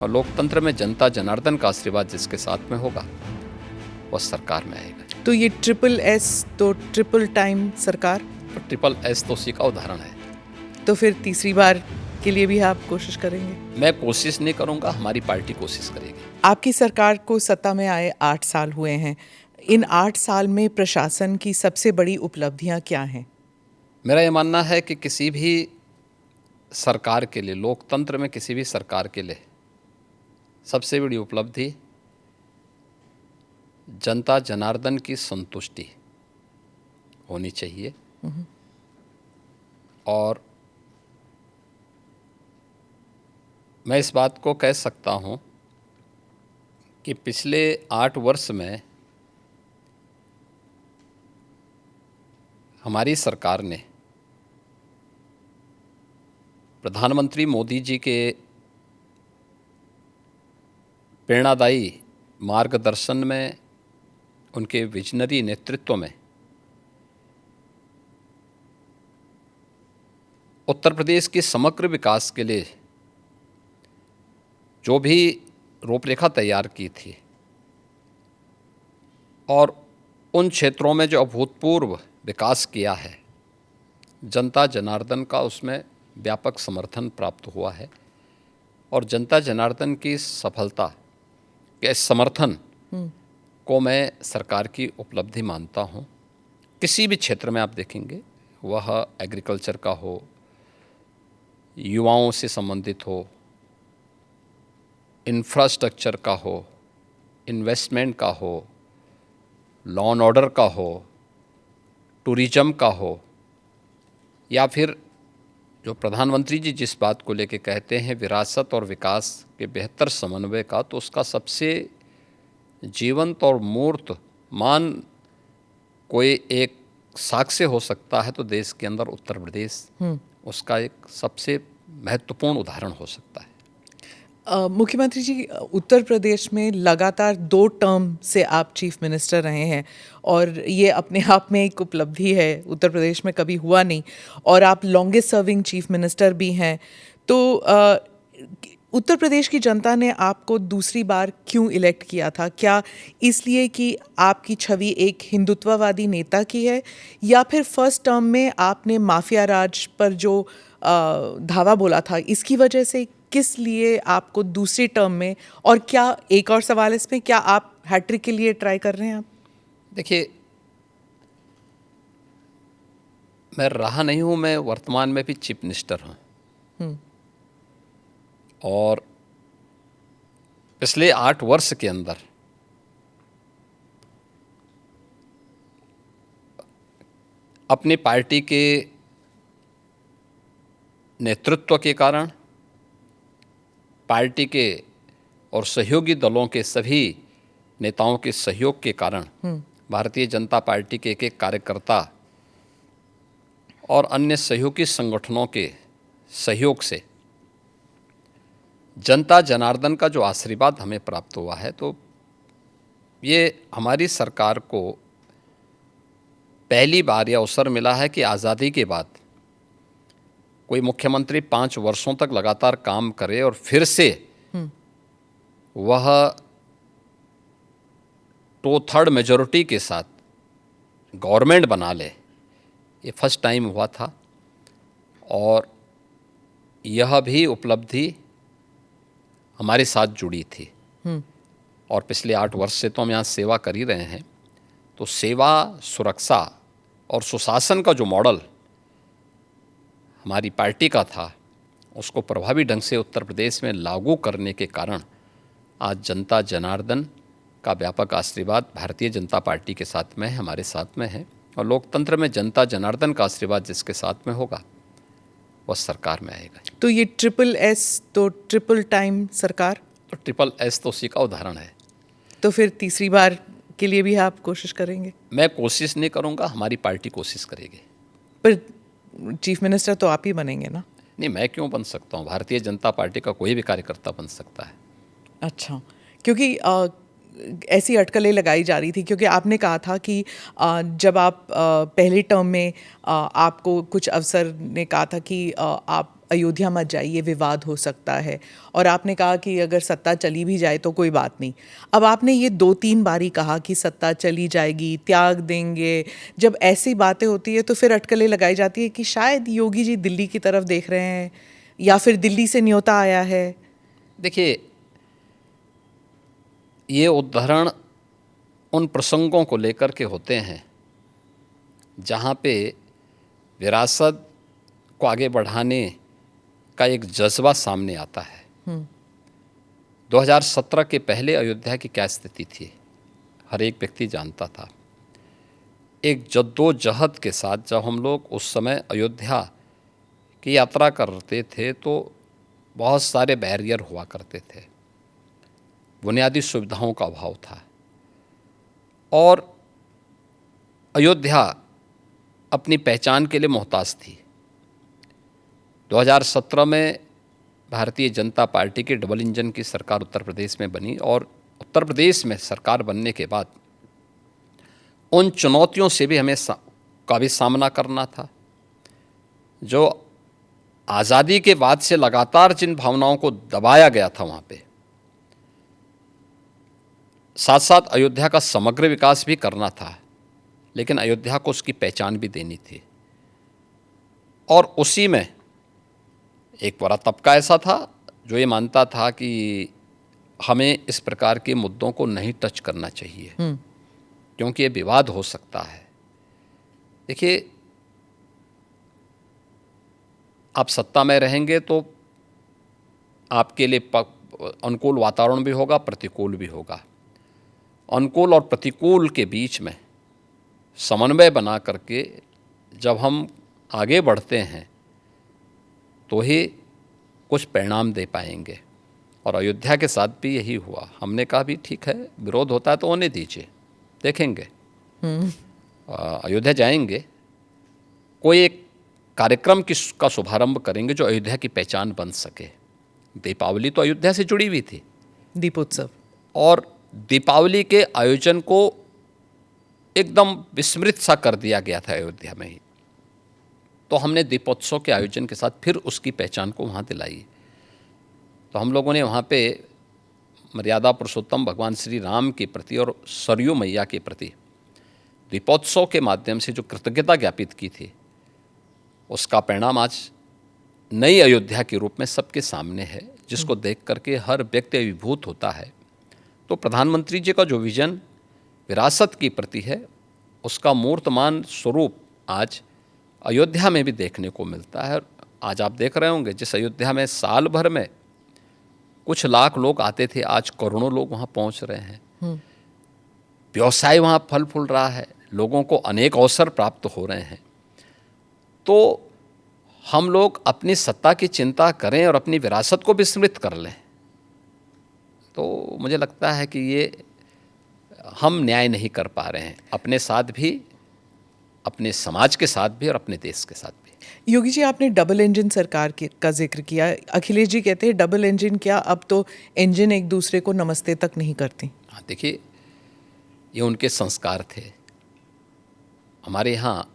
और लोकतंत्र में जनता जनार्दन का आशीर्वाद जिसके साथ में होगा वह सरकार में आएगा। तो ये ट्रिपल S तो ट्रिपल टाइम सरकार, तो ट्रिपल एस तो उसी का उदाहरण है। तो फिर तीसरी बार के लिए भी आप कोशिश करेंगे? मैं कोशिश नहीं करूंगा, हमारी पार्टी कोशिश करेगी। आपकी सरकार को सत्ता में आए 8 साल हुए हैं। इन 8 साल में प्रशासन की सबसे बड़ी उपलब्धियां क्या हैं? मेरा ये मानना है कि किसी भी सरकार के लिए, लोकतंत्र में किसी भी सरकार के लिए सबसे बड़ी उपलब्धि जनता जनार्दन की संतुष्टि होनी चाहिए। और मैं इस बात को कह सकता हूं कि पिछले 8 वर्ष में हमारी सरकार ने प्रधानमंत्री मोदी जी के प्रेरणादायी मार्गदर्शन में, उनके विजनरी नेतृत्व में उत्तर प्रदेश के समग्र विकास के लिए जो भी रूपरेखा तैयार की थी और उन क्षेत्रों में जो अभूतपूर्व विकास किया है, जनता जनार्दन का उसमें व्यापक समर्थन प्राप्त हुआ है। और जनता जनार्दन की सफलता के समर्थन को मैं सरकार की उपलब्धि मानता हूँ। किसी भी क्षेत्र में आप देखेंगे, वह एग्रीकल्चर का हो, युवाओं से संबंधित हो, इंफ्रास्ट्रक्चर का हो, इन्वेस्टमेंट का हो, लॉ एंड ऑर्डर का हो, टूरिज्म का हो, या फिर जो प्रधानमंत्री जी जिस बात को लेके कहते हैं विरासत और विकास के बेहतर समन्वय का, तो उसका सबसे जीवंत और मूर्त मान कोई एक साक्ष्य हो सकता है तो देश के अंदर उत्तर प्रदेश उसका एक सबसे महत्वपूर्ण उदाहरण हो सकता है। मुख्यमंत्री जी, उत्तर प्रदेश में लगातार 2 टर्म से आप चीफ मिनिस्टर रहे हैं और ये अपने आप में एक उपलब्धि है, उत्तर प्रदेश में कभी हुआ नहीं। और आप लॉन्गेस्ट सर्विंग चीफ मिनिस्टर भी हैं। तो उत्तर प्रदेश की जनता ने आपको दूसरी बार क्यों इलेक्ट किया था? क्या इसलिए कि आपकी छवि एक हिंदुत्ववादी नेता की है, या फिर फर्स्ट टर्म में आपने माफिया राज पर जो धावा बोला था इसकी वजह से? किस लिए आपको दूसरी टर्म में? और क्या, एक और सवाल इसमें, क्या आप हैट्रिक के लिए ट्राई कर रहे हैं आप? देखिए, मैं रहा नहीं हूँ, मैं वर्तमान में भी चीफ मिनिस्टर हूँ। और पिछले 8 वर्ष के अंदर अपनी पार्टी के नेतृत्व के कारण, पार्टी के और सहयोगी दलों के सभी नेताओं के सहयोग के कारण, भारतीय जनता पार्टी के एक कार्यकर्ता और अन्य सहयोगी संगठनों के सहयोग से जनता जनार्दन का जो आशीर्वाद हमें प्राप्त हुआ है, तो ये हमारी सरकार को पहली बार यह अवसर मिला है कि आज़ादी के बाद कोई मुख्यमंत्री 5 वर्षों तक लगातार काम करे और फिर से वह 2/3 मेजॉरिटी के साथ गवर्नमेंट बना ले। ये फर्स्ट टाइम हुआ था और यह भी उपलब्धि हमारे साथ जुड़ी थी। और पिछले 8 वर्ष से तो हम यहाँ सेवा कर ही रहे हैं। तो सेवा, सुरक्षा और सुशासन का जो मॉडल हमारी पार्टी का था, उसको प्रभावी ढंग से उत्तर प्रदेश में लागू करने के कारण आज जनता जनार्दन का व्यापक आशीर्वाद भारतीय जनता पार्टी के साथ में है, हमारे साथ में है। और लोकतंत्र में जनता जनार्दन का आशीर्वाद जिसके साथ में होगा वह सरकार में आएगा। तो ये ट्रिपल S तो ट्रिपल टाइम सरकार, तो ट्रिपल एस तो उसी का उदाहरण है। तो फिर तीसरी बार के लिए भी आप कोशिश करेंगे? मैं कोशिश नहीं करूंगा, हमारी पार्टी कोशिश करेगी। पर चीफ मिनिस्टर तो आप ही बनेंगे ना? नहीं, मैं क्यों बन सकता हूँ? भारतीय जनता पार्टी का कोई भी कार्यकर्ता बन सकता है। अच्छा, क्योंकि ऐसी अटकलें लगाई जा रही थी, क्योंकि आपने कहा था कि जब आप पहले टर्म में आपको कुछ अफसर ने कहा था कि आप अयोध्या मत जाइए, विवाद हो सकता है, और आपने कहा कि अगर सत्ता चली भी जाए तो कोई बात नहीं। अब आपने ये 2-3 बारी कहा कि सत्ता चली जाएगी, त्याग देंगे। जब ऐसी बातें होती है तो फिर अटकलें लगाई जाती है कि शायद योगी जी दिल्ली की तरफ देख रहे हैं या फिर दिल्ली से न्योता आया है। देखिए, ये उदाहरण उन प्रसंगों को लेकर के होते हैं जहाँ पे विरासत को आगे बढ़ाने का एक जज्बा सामने आता है। 2017 के पहले अयोध्या की क्या स्थिति थी, हर एक व्यक्ति जानता था। एक जद्दोजहद के साथ जब हम लोग उस समय अयोध्या की यात्रा करते थे तो बहुत सारे बैरियर हुआ करते थे, बुनियादी सुविधाओं का अभाव था, और अयोध्या अपनी पहचान के लिए मोहताज थी। 2017 में भारतीय जनता पार्टी की डबल इंजन की सरकार उत्तर प्रदेश में बनी, और उत्तर प्रदेश में सरकार बनने के बाद उन चुनौतियों से भी हमें का भी सामना करना था। जो आज़ादी के बाद से लगातार जिन भावनाओं को दबाया गया था वहाँ पे, साथ साथ अयोध्या का समग्र विकास भी करना था, लेकिन अयोध्या को उसकी पहचान भी देनी थी। और उसी में एक बड़ा तबका ऐसा था जो ये मानता था कि हमें इस प्रकार के मुद्दों को नहीं टच करना चाहिए क्योंकि ये विवाद हो सकता है। देखिए, आप सत्ता में रहेंगे तो आपके लिए अनुकूल वातावरण भी होगा, प्रतिकूल भी होगा। अनुकूल और प्रतिकूल के बीच में समन्वय बना करके जब हम आगे बढ़ते हैं तो ही कुछ परिणाम दे पाएंगे। और अयोध्या के साथ भी यही हुआ। हमने कहा भी ठीक है, विरोध होता है तो होने दीजिए, देखेंगे। अयोध्या जाएंगे, कोई एक कार्यक्रम का शुभारंभ करेंगे जो अयोध्या की पहचान बन सके। दीपावली तो अयोध्या से जुड़ी हुई थी, दीपोत्सव, और दीपावली के आयोजन को एकदम विस्मृत सा कर दिया गया था अयोध्या में ही। तो हमने दीपोत्सव के आयोजन के साथ फिर उसकी पहचान को वहाँ दिलाई। तो हम लोगों ने वहाँ पे मर्यादा पुरुषोत्तम भगवान श्री राम के प्रति और सरयू मैया के प्रति दीपोत्सव के माध्यम से जो कृतज्ञता ज्ञापित की थी, उसका परिणाम आज नई अयोध्या के रूप में सबके सामने है, जिसको देख करके हर व्यक्ति अभिभूत होता है। तो प्रधानमंत्री जी का जो विजन विरासत के प्रति है, उसका मूर्तमान स्वरूप आज अयोध्या में भी देखने को मिलता है। आज आप देख रहे होंगे, जिस अयोध्या में साल भर में कुछ लाख लोग आते थे, आज करोड़ों लोग वहाँ पहुँच रहे हैं। व्यवसाय वहाँ फल फूल रहा है, लोगों को अनेक अवसर प्राप्त हो रहे हैं। तो हम लोग अपनी सत्ता की चिंता करें और अपनी विरासत को विस्मृत कर लें, तो मुझे लगता है कि ये हम न्याय नहीं कर पा रहे हैं, अपने साथ भी, अपने समाज के साथ भी और अपने देश के साथ भी। योगी जी, आपने डबल इंजन सरकार का जिक्र किया। अखिलेश जी कहते हैं डबल इंजन क्या, अब तो इंजन एक दूसरे को नमस्ते तक नहीं करती। हाँ, देखिए, ये उनके संस्कार थे। हमारे यहाँ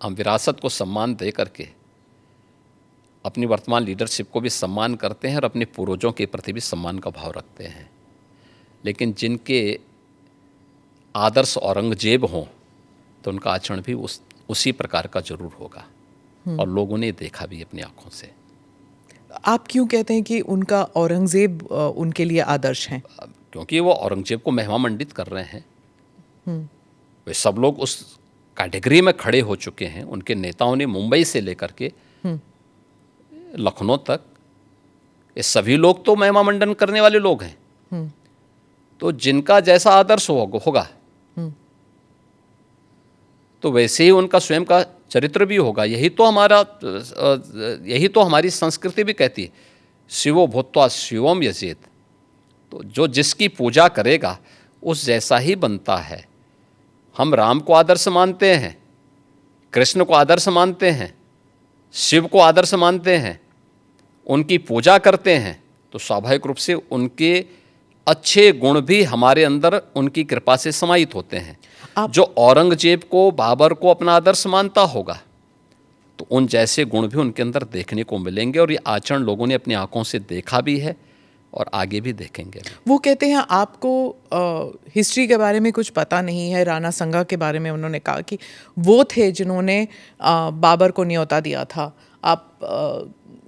हम विरासत को सम्मान दे करके अपनी वर्तमान लीडरशिप को भी सम्मान करते हैं और अपने पूर्वजों के प्रति भी सम्मान का भाव रखते हैं। लेकिन जिनके आदर्श औरंगजेब हों तो उनका आचरण भी उसी प्रकार का जरूर होगा, और लोगों ने देखा भी अपनी आंखों से। आप क्यों कहते हैं कि उनका औरंगजेब उनके लिए आदर्श हैं? क्योंकि वो औरंगजेब को महिमा मंडित कर रहे हैं। वे सब लोग उस कैटेगरी में खड़े हो चुके हैं। उनके नेताओं ने मुंबई से लेकर के लखनऊ तक, ये सभी लोग तो महिमा मंडन करने वाले लोग हैं। तो जिनका जैसा आदर्श होगा तो वैसे ही उनका स्वयं का चरित्र भी होगा। यही तो हमारी संस्कृति भी कहती है, शिवो भूत्वा शिवम यजेत। तो जो जिसकी पूजा करेगा उस जैसा ही बनता है। हम राम को आदर्श मानते हैं, कृष्ण को आदर्श मानते हैं, शिव को आदर्श मानते हैं, उनकी पूजा करते हैं, तो स्वाभाविक रूप से उनके अच्छे गुण भी हमारे अंदर उनकी कृपा से समाहित होते हैं। जो औरंगजेब को, बाबर को अपना आदर्श मानता होगा तो उन जैसे गुण भी उनके अंदर देखने को मिलेंगे और ये आचरण लोगों ने अपनी आंखों से देखा भी है और आगे भी देखेंगे। वो कहते हैं आपको हिस्ट्री के बारे में कुछ पता नहीं है। राणा संगा के बारे में उन्होंने कहा कि वो थे जिन्होंने बाबर को न्योता दिया था। आप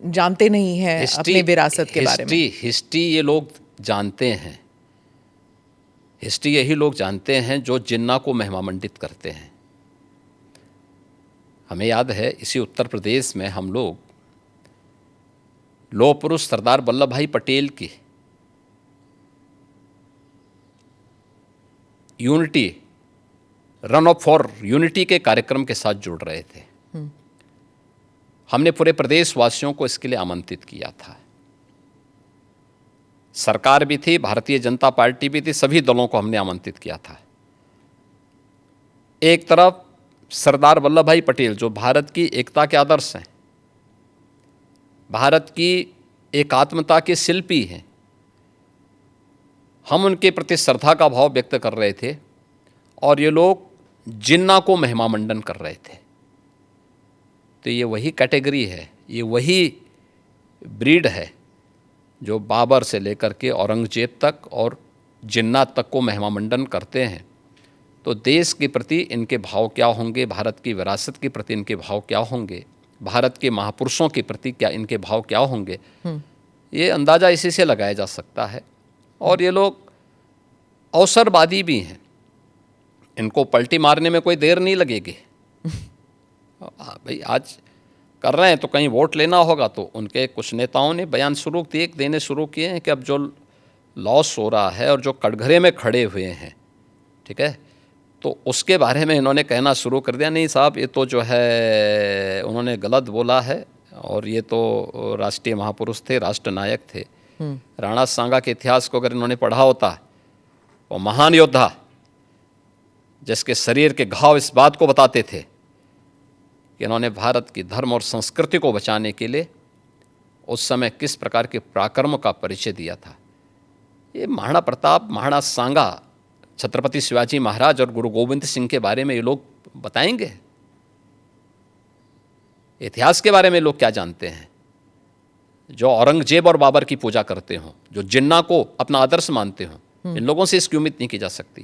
जानते नहीं हैं अपने विरासत के बारे में। हिस्ट्री ये लोग जानते हैं। हिस्ट्री यही लोग जानते हैं जो जिन्ना को महिमामंडित करते हैं। हमें याद है इसी उत्तर प्रदेश में हम लोग लौह पुरुष सरदार वल्लभ भाई पटेल की unity run up for unity के कार्यक्रम के साथ जुड़ रहे थे। हमने पूरे प्रदेशवासियों को इसके लिए आमंत्रित किया था। सरकार भी थी, भारतीय जनता पार्टी भी थी, सभी दलों को हमने आमंत्रित किया था। एक तरफ सरदार वल्लभ भाई पटेल जो भारत की एकता के आदर्श हैं, भारत की एकात्मता के शिल्पी हैं, हम उनके प्रति श्रद्धा का भाव व्यक्त कर रहे थे और ये लोग जिन्ना को महिमामंडन कर रहे थे। तो ये वही कैटेगरी है, ये वही ब्रीड है जो बाबर से लेकर के औरंगजेब तक और जिन्ना तक को महिमामंडन करते हैं। तो देश के प्रति इनके भाव क्या होंगे, भारत की विरासत के प्रति इनके भाव क्या होंगे, भारत के महापुरुषों के प्रति क्या इनके भाव क्या होंगे, ये अंदाज़ा इसी से लगाया जा सकता है। और ये लोग अवसरवादी भी हैं, इनको पलटी मारने में कोई देर नहीं लगेगी। भाई आज कर रहे हैं तो कहीं वोट लेना होगा, तो उनके कुछ नेताओं ने बयान देने शुरू किए हैं कि अब जो लॉस हो रहा है और जो कटघरे में खड़े हुए हैं, ठीक है, तो उसके बारे में इन्होंने कहना शुरू कर दिया, नहीं साहब ये तो जो है उन्होंने गलत बोला है और ये तो राष्ट्रीय महापुरुष थे, राष्ट्र नायक थे। राणा सांगा के इतिहास को अगर इन्होंने पढ़ा होता, वो महान योद्धा जिसके शरीर के घाव इस बात को बताते थे कि इन्होंने भारत की धर्म और संस्कृति को बचाने के लिए उस समय किस प्रकार के पराक्रम का परिचय दिया था। ये महाराणा प्रताप, महाराणा सांगा, छत्रपति शिवाजी महाराज और गुरु गोविंद सिंह के बारे में ये लोग बताएंगे। इतिहास के बारे में लोग क्या जानते हैं? जो औरंगजेब और बाबर की पूजा करते हों, जो जिन्ना को अपना आदर्श मानते हों, इन लोगों से इसकी उम्मीद नहीं की जा सकती है।